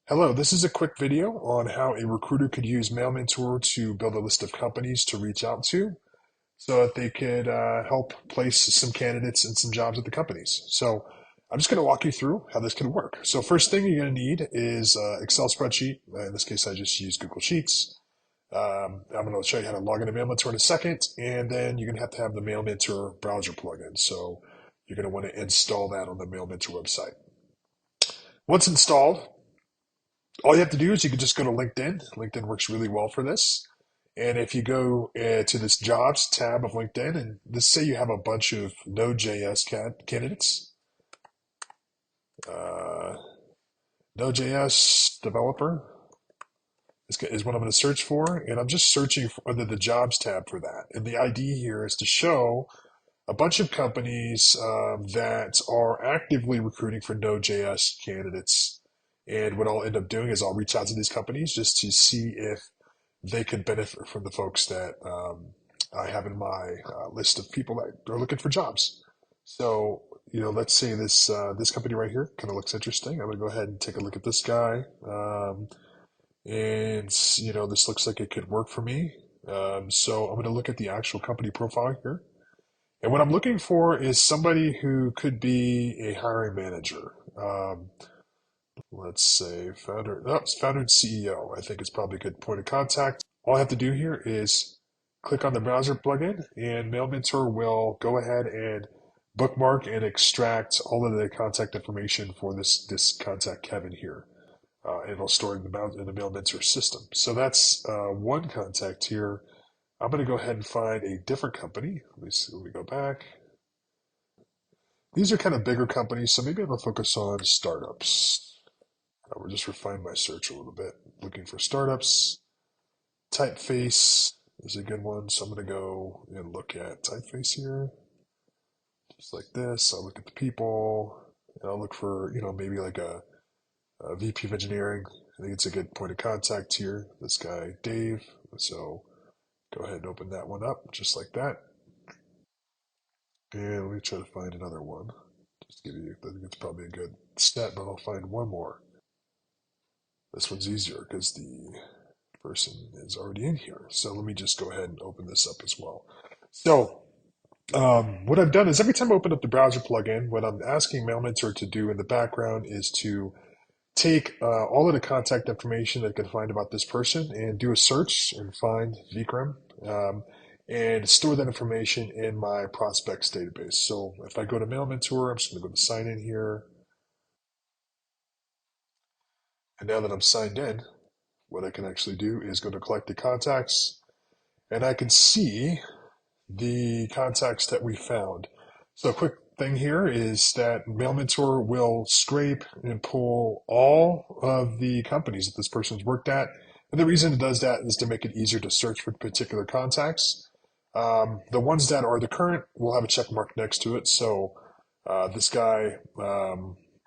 Hello, this is a quick video on how a recruiter could use MailMentor to build a list of companies to reach out to so that they could help place some candidates and some jobs at the companies. So I'm just going to walk you through how this can work. So first thing you're going to need is Excel spreadsheet. In this case, I just use Google Sheets. I'm going to show you how to log into MailMentor in a second, and then you're going to have the MailMentor browser plugin. So you're going to want to install that on the MailMentor website. Once installed, all you have to do is you can just go to LinkedIn. LinkedIn works really well for this. And if you go to this jobs tab of LinkedIn, and let's say you have a bunch of Node.js candidates, uh, Node.js developer is what I'm going to search for. And I'm just searching under the jobs tab for that. And the ID here is to show a bunch of companies that are actively recruiting for Node.js candidates. And what I'll end up doing is I'll reach out to these companies just to see if they could benefit from the folks that I have in my list of people that are looking for jobs. So, let's say this company right here kind of looks interesting. I'm going to go ahead and take a look at this guy. And, this looks like it could work for me. So I'm going to look at the actual company profile here. And what I'm looking for is somebody who could be a hiring manager. Let's say founder and CEO. I think it's probably a good point of contact. All I have to do here is click on the browser plugin, and MailMentor will go ahead and bookmark and extract all of the contact information for this contact Kevin here. And it'll store it in the MailMentor system. So that's one contact here. I'm going to go ahead and find a different company. Let me go back. These are kind of bigger companies, so maybe I'm going to focus on startups. We'll just refine my search a little bit. Looking for startups. Typeface is a good one, so I'm going to go and look at Typeface here. Just like this. I'll look at the people, and I'll look for, maybe like a VP of engineering. I think it's a good point of contact here. This guy, Dave. So go ahead and open that one up just like that. And let me try to find another one. Just give you, I think it's probably a good step, but I'll find one more. This one's easier because the person is already in here. So let me just go ahead and open this up as well. So what I've done is every time I open up the browser plugin, what I'm asking MailMentor to do in the background is to take all of the contact information that I can find about this person and do a search and find Vikram. And store that information in my prospects database. So if I go to MailMentor, I'm just going to go to sign in here. And now that I'm signed in, what I can actually do is go to collect the contacts, and I can see the contacts that we found. So a quick thing here is that MailMentor will scrape and pull all of the companies that this person's worked at. And the reason it does that is to make it easier to search for particular contacts. The ones that are the current will have a check mark next to it. So this guy,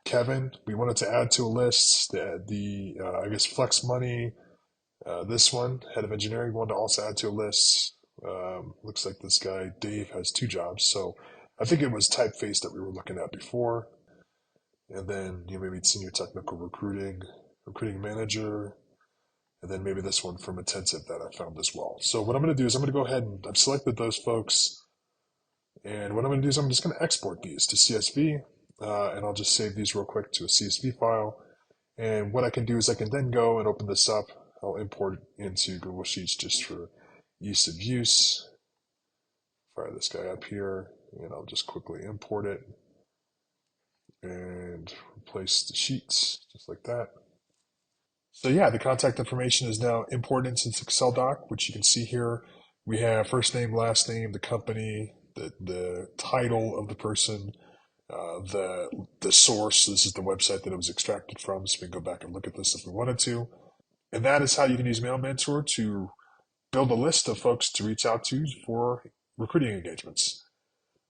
Kevin, we wanted to add to a list. I guess Flex Money, this one, head of engineering, we wanted to also add to a list. Looks like this guy, Dave, has two jobs. So I think it was Typeface that we were looking at before. And then maybe senior technical recruiting manager, and then maybe this one from Attentive that I found as well. So what I'm going to do is I'm going to go ahead and I've selected those folks. And what I'm going to do is I'm just going to export these to CSV. And I'll just save these real quick to a CSV file. And what I can do is I can then go and open this up. I'll import it into Google Sheets just for ease of use. Fire this guy up here, and I'll just quickly import it and replace the sheets just like that. So yeah, the contact information is now imported into this Excel doc, which you can see here. We have first name, last name, the company, the title of the person, the source. This is the website that it was extracted from, so we can go back and look at this if we wanted to. And that is how you can use MailMentor to build a list of folks to reach out to for recruiting engagements.